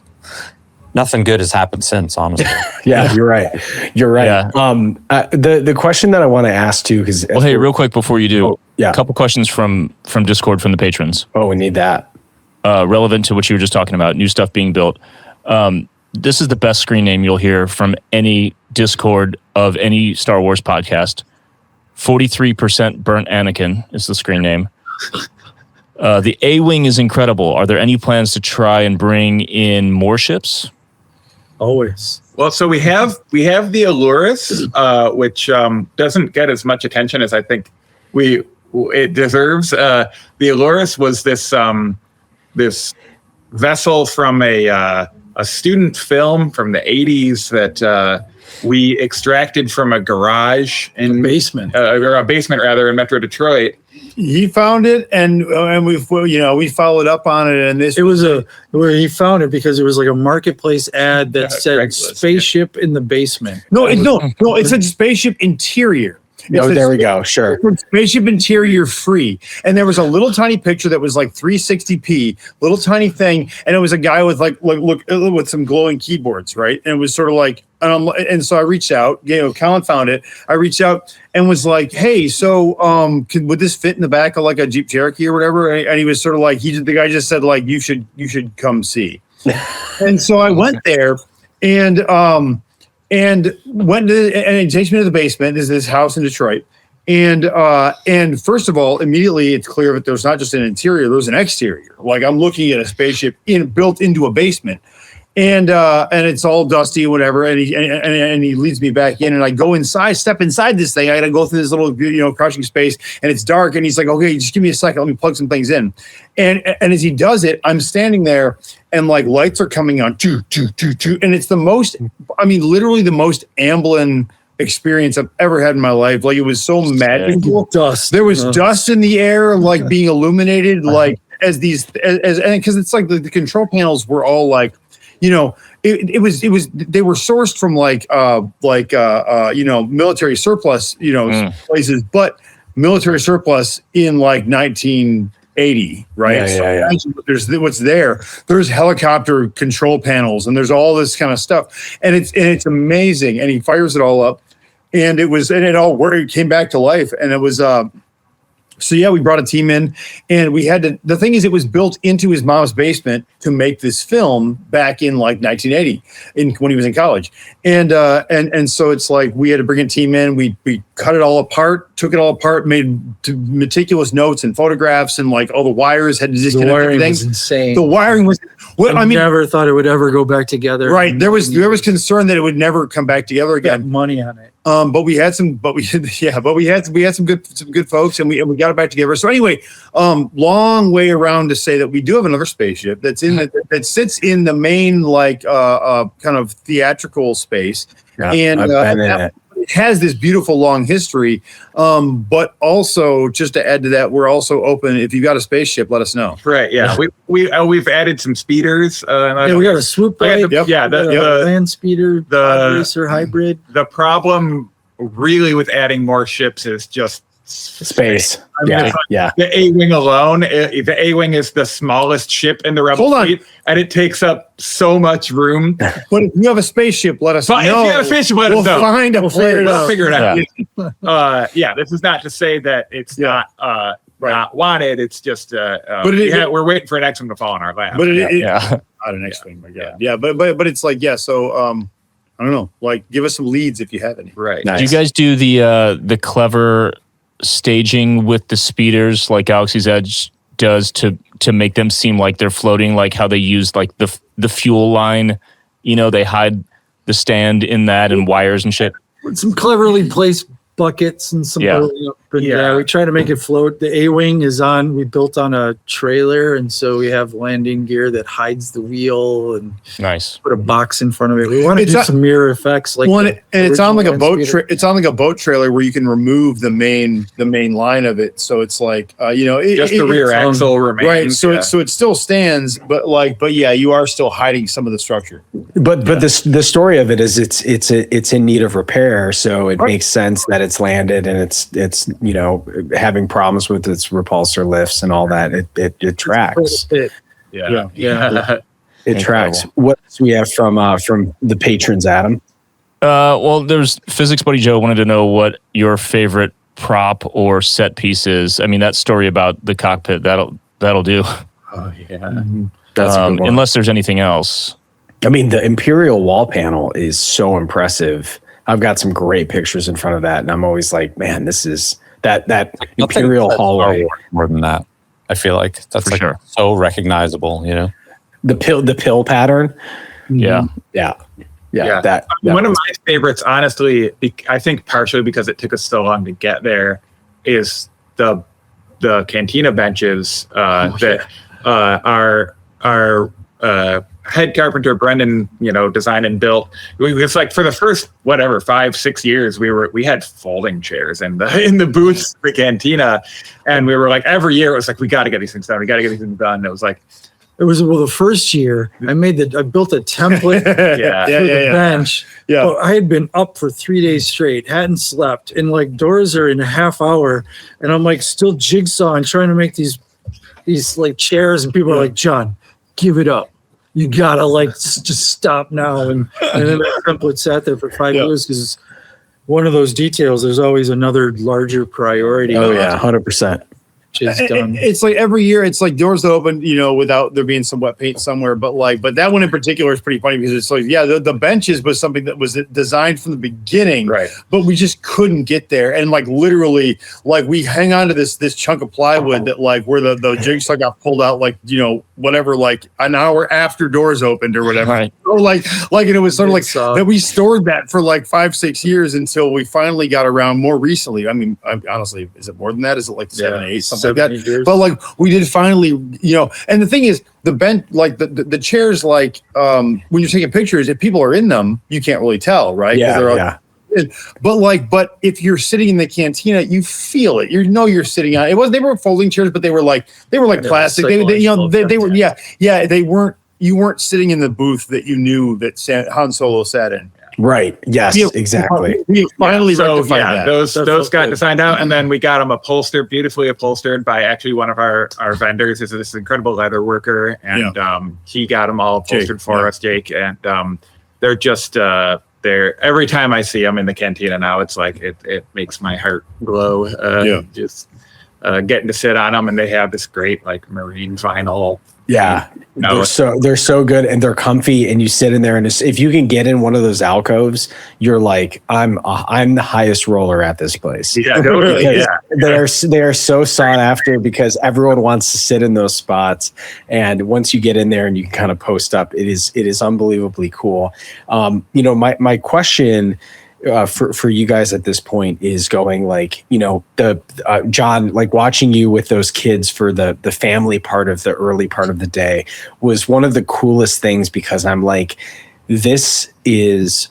nothing good has happened since, honestly. Yeah, you're right. Yeah. The question that I want to ask too, because hey, real quick before you do, a couple questions from Discord from the patrons. Oh, we need that. Relevant to what you were just talking about, new stuff being built. This is the best screen name you'll hear from any Discord of any Star Wars podcast. 43% Burnt Anakin is the screen name. The A-Wing is incredible. Are there any plans to try and bring in more ships? Always. Well, so we have the Allurus, which doesn't get as much attention as I think it deserves. The Allurus was this vessel from a student film from the 80s that we extracted from a garage in basement, or a basement rather, in Metro Detroit. He found it, and we followed up on it, and it was where he found it because it was like a marketplace ad that said spaceship in the basement. No, it said spaceship interior. There we go. Sure. Spaceship interior free. And there was a little tiny picture that was like 360p, little tiny thing. And it was a guy with with some glowing keyboards, right? And it was sort of like, and so I reached out. Colin found it. I reached out and was like, "Hey, so would this fit in the back of like a Jeep Cherokee or whatever?" And he was sort of like, the guy just said like, "You should come see." And so I went there, and went to, and it takes me to the basement. There's this house in Detroit. And first of all, immediately it's clear that there's not just an interior, there's an exterior. Like I'm looking at a spaceship built into a basement, and it's all dusty and whatever. And he leads me back in, and I go inside, step inside this thing. I got to go through this little crouching space, and it's dark. And he's like, "Okay, just give me a second, let me plug some things in." And as he does it, I'm standing there, and like lights are coming on, and it's the most, literally the most Amblin experience I've ever had in my life. Like it was so magical. Dust. There was dust in the air, like being illuminated, like as because it's like the control panels were all like, it was they were sourced from military surplus, places, but military surplus in like 1980, right? Yeah. There's what's there. There's helicopter control panels, and there's all this kind of stuff, and it's amazing. And he fires it all up, and it all worked. It came back to life, and it was. So yeah, we brought a team in, and we had to. The thing is, it was built into his mom's basement to make this film back in like 1980, when he was in college, and so it's like we had to bring a team in. We cut it all apart, took it all apart, made meticulous notes and photographs, and like all the wires had to disconnect everything. The wiring was insane. The wiring was. I never thought it would ever go back together. Right, there was concern that it would never come back together again. Got money on it. But we had some good folks, and we got it back together. So anyway, long way around to say that we do have another spaceship that sits in the main kind of theatrical space, and it has this beautiful long history. But also, just to add to that, we're also open. If you've got a spaceship, let us know. Right. Yeah. We've added some speeders. We got a swoop blade. The land speeder, the racer hybrid. The problem really with adding more ships is just space. The A-wing alone. The A-wing is the smallest ship in the Rebel fleet, and it takes up so much room. But if you have a spaceship, let us know. If you have a spaceship, let us know. We'll figure it out. This is not to say that it's not wanted. It's just we're waiting for an X-wing to fall in our lap. But not an X-wing, my God. Yeah, but it's like so. I don't know. Like, give us some leads if you have any. Right. Nice. Do you guys do the clever staging with the speeders like Galaxy's Edge does to make them seem like they're floating, like how they use like the fuel line? They hide the stand in that and wires and shit. Some cleverly placed buckets and some we try to make it float. The A-wing we built on a trailer, and so we have landing gear that hides the wheel, and nice. Put a box in front of it. We want to do some mirror effects it's on like a boat it's on like a boat trailer where you can remove the main line of it, so it's like just the rear axle remains, right? So it still stands, but you are still hiding some of the structure. But the story of it is it's in need of repair, so it makes sense that it's landed and it's having problems with its repulsor lifts and all that. It tracks. It tracks. What else we have from the patrons, Adam? Well, there's Physics Buddy Joe wanted to know what your favorite prop or set piece is. I mean, that story about the cockpit, that'll do. Oh yeah. Mm-hmm. That's a good one. Unless there's anything else. I mean, the Imperial wall panel is so impressive. I've got some great pictures in front of that, and I'm always like, man, this is that Imperial hallway. More than that, I feel like that's so recognizable. The pill pattern. Yeah. That one of my favorites, honestly, I think partially because it took us so long to get there, is the cantina benches that our head carpenter Brendan, designed and built. It's like for the first 5-6 years, we had folding chairs in the booths, the cantina, and we were like every year it was like we got to get these things done. It was like the first year I built a template for the bench. Yeah, but I had been up for 3 days straight, hadn't slept, and like doors are in a half hour, and I'm like still jigsawing, trying to make these like chairs, and people are like, John, give it up. you gotta like just stop now. And then that template sat there for 5 years because it's one of those details. There's always another larger priority. Oh yeah, 100%. It's like every year, it's like doors that open, without there being some wet paint somewhere. But that one in particular is pretty funny because it's like, the benches was something that was designed from the beginning, right? But we just couldn't get there, and like literally, like we hang on to this chunk of plywood that like where the jigsaw got pulled out, like whatever, like an hour after doors opened or whatever. Right. Or and it was sort of like that we stored that for like 5-6 years until we finally got around more recently. I mean, honestly, is it more than that? Is it like 7, 8, something like that? Years. But like we did finally, and the thing is, the bench, like the chairs, like when you're taking pictures, if people are in them, you can't really tell, right? Yeah. But if you're sitting in the cantina, you feel it. You're sitting on it. They were folding chairs, but they were like plastic. They were they weren't. You weren't sitting in the booth that you knew that Han Solo sat in. Right. Yes. Exactly. We finally rectified that. Those got designed out, and then we got them beautifully upholstered by actually one of our vendors. Is this incredible leather worker, and he got them all upholstered for us, Jake. And they're just they're every time I see them in the cantina now, it's like it makes my heart glow. Just getting to sit on them, and they have this great like marine vinyl. Yeah, they're so good, and they're comfy, and you sit in there, and if you can get in one of those alcoves, you're like, I'm the highest roller at this place. Yeah, totally. They are so sought after because everyone wants to sit in those spots, and once you get in there and you can kind of post up, it is unbelievably cool. My question for you guys at this point is going like, John, like watching you with those kids for the family part of the early part of the day was one of the coolest things, because I'm like, this is,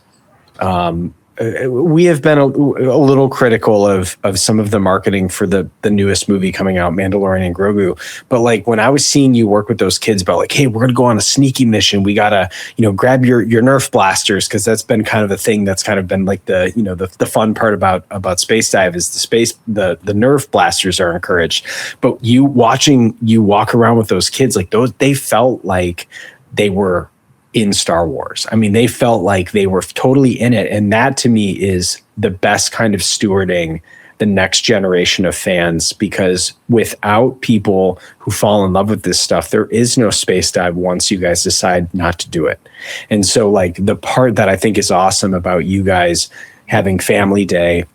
we have been a little critical of some of the marketing for the newest movie coming out, Mandalorian and Grogu. But like when I was seeing you work with those kids about like, hey, we're going to go on a sneaky mission. We got to, grab your Nerf blasters. Cause that's been kind of the thing that's kind of been like the fun part about Space Dive is the Nerf blasters are encouraged. But watching you walk around with those kids, like they felt like they were in Star Wars. I mean, they felt like they were totally in it. And that to me is the best kind of stewarding the next generation of fans, because without people who fall in love with this stuff, there is no Space Dive once you guys decide not to do it. And so like the part that I think is awesome about you guys having Family Day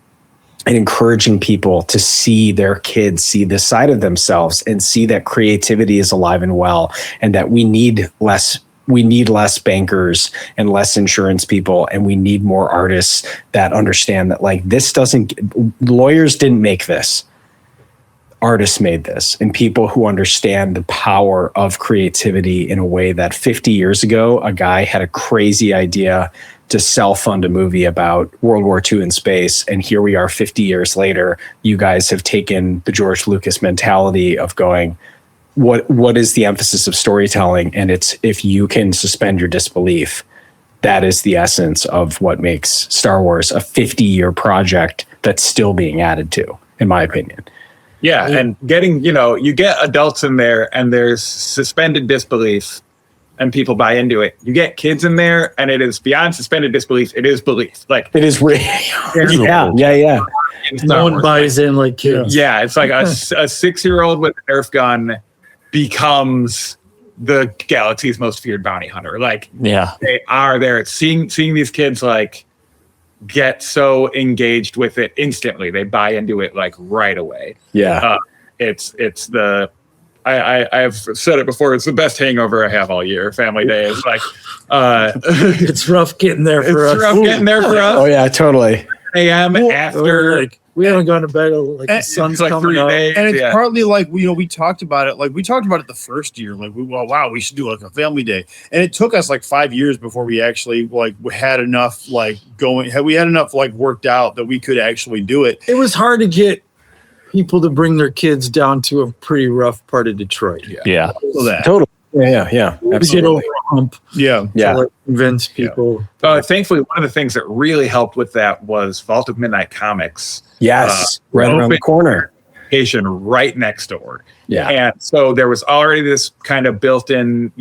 and encouraging people to see their kids see this side of themselves and see that creativity is alive and well, and that we need less bankers and less insurance people, and we need more artists that understand that like lawyers didn't make this. Artists made this, and people who understand the power of creativity in a way that 50 years ago, a guy had a crazy idea to self-fund a movie about World War II in space. And here we are 50 years later, you guys have taken the George Lucas mentality of going, what is the emphasis of storytelling? And it's, if you can suspend your disbelief, that is the essence of what makes Star Wars a 50-year project that's still being added to, in my opinion. Yeah, and getting, you get adults in there and there's suspended disbelief and people buy into it. You get kids in there and it is beyond suspended disbelief. It is belief. Like it is real. Yeah. No one buys in like kids. Yeah, it's like a 6-year-old with a Nerf gun becomes the galaxy's most feared bounty hunter. Like, they are there. Seeing these kids like get so engaged with it instantly. They buy into it like right away. Yeah. I've said it before. It's the best hangover I have all year. Family Day is like, it's rough getting there for us. Oh yeah, totally. A.M. after. We haven't gone to bed like the sun's like coming 3 up. days. And it's partly like, we talked about it. Like we talked about it the first year. Like we should do like a Family Day. And it took us like 5 years before we actually like had enough like we had enough like worked out that we could actually do it. It was hard to get people to bring their kids down to a pretty rough part of Detroit. Yeah. Totally. Yeah. Absolutely. To get over a hump. Yeah. To like convince people. Thankfully, one of the things that really helped with that was Vault of Midnight Comics. Yes. Right around the corner. location right next door. Yeah. And so there was already this kind of built-in,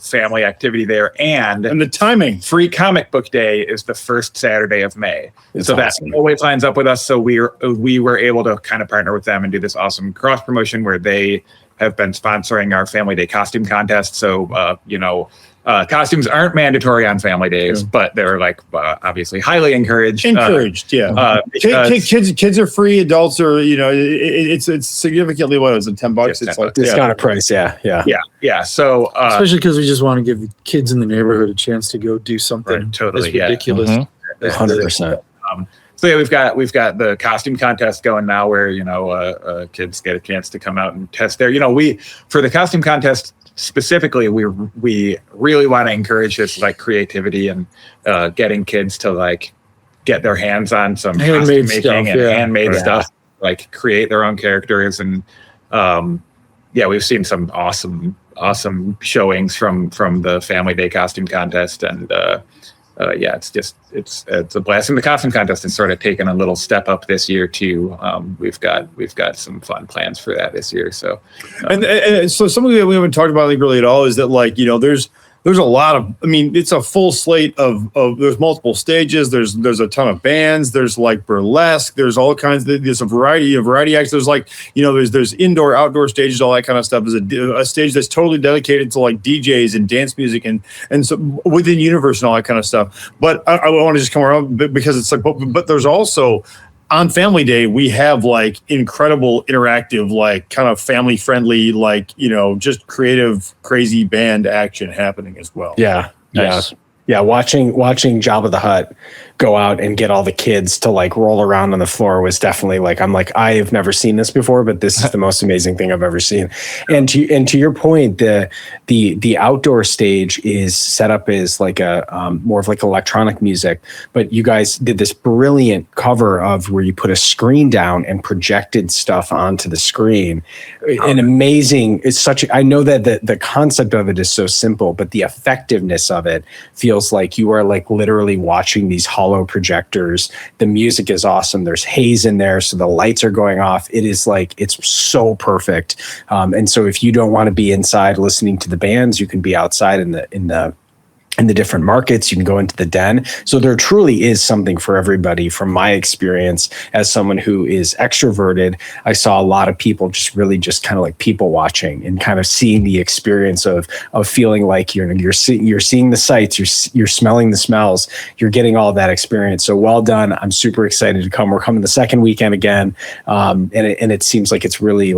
family activity there. And the timing. Free Comic Book Day is the first Saturday of May. It's so awesome. that always lines up with us. So we were able to kind of partner with them and do this awesome cross promotion where they have been sponsoring our Family Day costume contest. So, costumes aren't mandatory on family days, but they're obviously highly encouraged. Yeah. Kids are free. Adults are, it's significantly what is it, $10? It's like discounted price. Yeah. So, especially because we just want to give kids in the neighborhood a chance to go do something Right, totally, as ridiculous. 100%. So we've got the costume contest going now, where kids get a chance to come out and test their. For the costume contest specifically, we really want to encourage this creativity and getting kids to get their hands on some handmade costume stuff, making and handmade stuff, create their own characters, and we've seen some awesome showings from the Family Day costume contest, and it's a blast. And the costume contest has sort of taken a little step up this year too. We've got some fun plans for that this year. So, and so something that we haven't talked about really at all is that there's a lot of, it's a full slate of there's multiple stages. There's a ton of bands. There's burlesque. There's all kinds. There's a variety acts. There's there's indoor, outdoor stages, all that kind of stuff. There's a stage that's totally dedicated to DJs and dance music and so within universe and all that kind of stuff. But I want to just come around because it's but there's also, on Family Day, we have incredible interactive, kind of family friendly, just creative, crazy band action happening as well. Yeah. Nice. Yeah. Watching Jabba the Hutt go out and get all the kids to roll around on the floor was definitely I have never seen this before, but this is the most amazing thing I've ever seen. And to your point, the outdoor stage is set up as a more of electronic music, but you guys did this brilliant cover of where you put a screen down and projected stuff onto the screen. An amazing, I know that the concept of it is so simple, but the effectiveness of it feels like you are literally watching these hollow projectors. The music is awesome. There's haze in there, so the lights are going off. It is it's so perfect. And so if you don't want to be inside listening to the bands, you can be outside in the different markets. You can go into the den. So there truly is something for everybody. From my experience as someone who is extroverted, I saw a lot of people just kind of people watching and kind of seeing the experience of feeling like you're seeing the sights, you're smelling the smells, you're getting all that experience. So well done. I'm super excited to come. We're coming the second weekend again. And it seems like it's really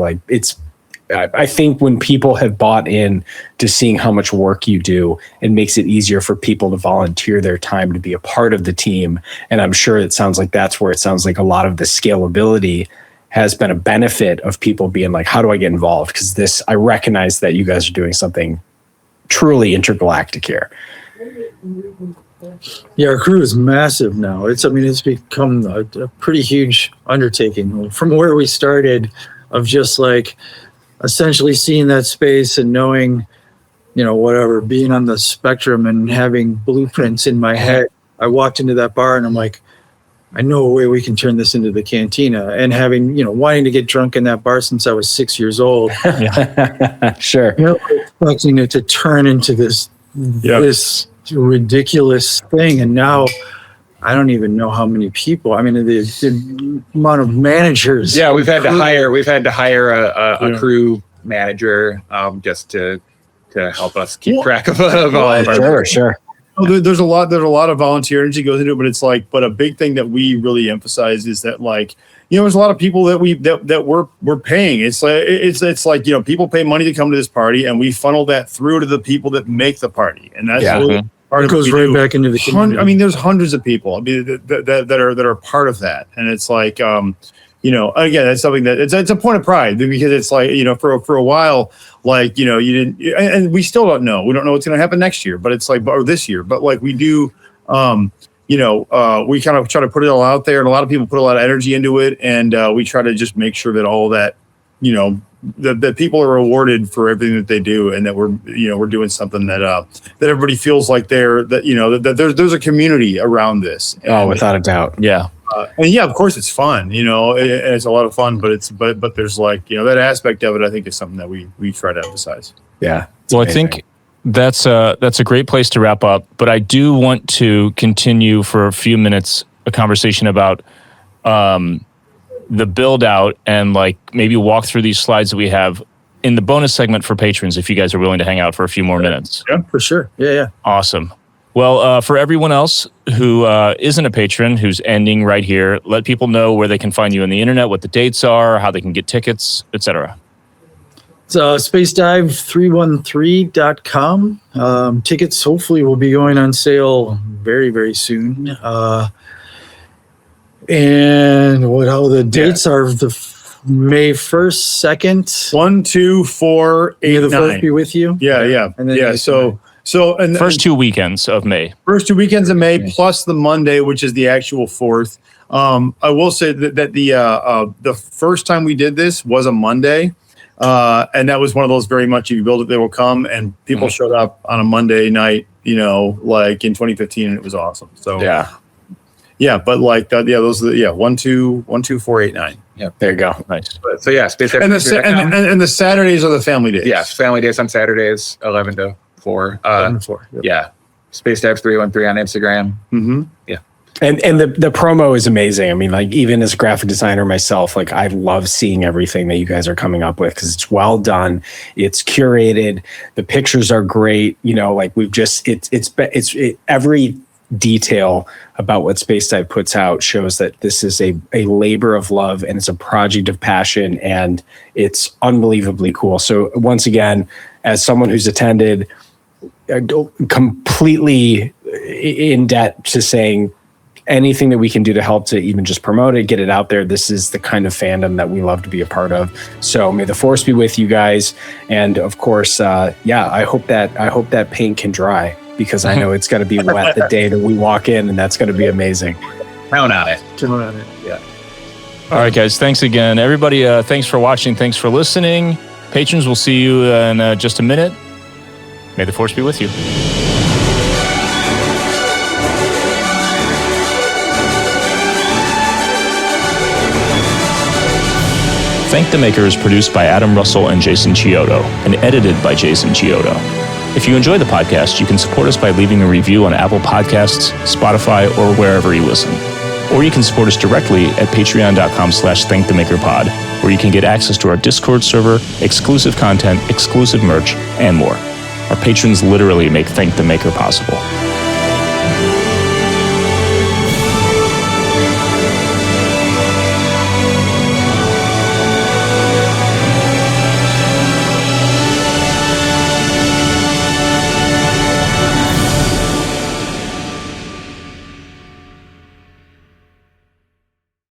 I think when people have bought in to seeing how much work you do, it makes it easier for people to volunteer their time to be a part of the team. And I'm sure it sounds like that's where it sounds like a lot of the scalability has been a benefit of people being how do I get involved? Because I recognize that you guys are doing something truly intergalactic here. Yeah, our crew is massive now. It's become a pretty huge undertaking from where we started, of just essentially seeing that space and knowing, being on the spectrum and having blueprints in my head. I walked into that bar and I'm I know a way we can turn this into the cantina, and having, wanting to get drunk in that bar since I was 6 years old. Sure. Expecting it to turn into this ridiculous thing. And now I don't even know how many people. The amount of managers. Yeah, we've had to hire a crew manager just to help us keep track of all of our. Sure. There's a lot of volunteer energy goes into it, but but a big thing that we really emphasize is that there's a lot of people that we're paying. It's people pay money to come to this party, and we funnel that through to the people that make the party, and that's really part of it. Goes right back into the community. There's hundreds of people that are part of that, and it's again, that's something that it's a point of pride, because it's for a while, you didn't, and we still don't know. We don't know what's going to happen next year, but it's or this year, but we do, we kind of try to put it all out there, and a lot of people put a lot of energy into it, and we try to just make sure that all that, that people are rewarded for everything that they do, and that we're doing something that everybody feels like that there's a community around this. Without a doubt. Yeah. And yeah, of course it's fun, you know, it's a lot of fun, but there's like, you know, that aspect of it, I think is something that we try to emphasize. Yeah. Well, I think that's a great place to wrap up, but I do want to continue for a few minutes a conversation about the build out and like maybe walk through these slides that we have in the bonus segment for patrons, if you guys are willing to hang out for a few more minutes. Yeah, for sure. Yeah. Awesome. Well, for everyone else who isn't a patron, who's ending right here, let people know where they can find you on the internet, what the dates are, how they can get tickets, etc. It's spacedive313.com. Tickets hopefully will be going on sale very, very soon. And how the dates are May 1st, 2nd. 1, 2, 4, 8, May the 4th 9. be with you. Yeah. And then Yeah. So and First 2 weekends of May. First 2 weekends of May plus the Monday, which is the actual 4th. I will say that the first time we did this was a Monday. And that was one of those very much, if you build it, they will come, and people showed up on a Monday night, you know, like in 2015, and it was awesome. So but like those are 1, 2, 4, 8, 9. Yeah, There you go. Nice. So yeah, SpaceX. And the Saturdays are the family days. Yes, family days on Saturdays, 11 to 4. 11 to 4. Yep. Yeah, SpaceDive313 on Instagram. Mm-hmm. Yeah. And the promo is amazing. I mean, like, even as a graphic designer myself, like, I love seeing everything that you guys are coming up with because it's well done. It's curated. The pictures are great. You know, like, we've just every detail about what Space Dive puts out shows that this is a labor of love and it's a project of passion, and it's unbelievably cool. So once again, as someone who's attended, completely in debt to saying anything that we can do to help to even just promote it, get it out there. This is the kind of fandom that we love to be a part of. So may the force be with you guys. And of course, I hope that paint can dry, because I know it's going to be wet the day that we walk in, and that's going to be amazing. Count on it. Yeah. All right, guys. Thanks again. Everybody, thanks for watching. Thanks for listening. Patrons, we'll see you in just a minute. May the force be with you. Thank the Maker is produced by Adam Russell and Jason Chiodo, and edited by Jason Chiodo. If you enjoy the podcast, you can support us by leaving a review on Apple Podcasts, Spotify, or wherever you listen. Or you can support us directly at patreon.com/thankthemakerpod, where you can get access to our Discord server, exclusive content, exclusive merch, and more. Our patrons literally make Thank the Maker possible.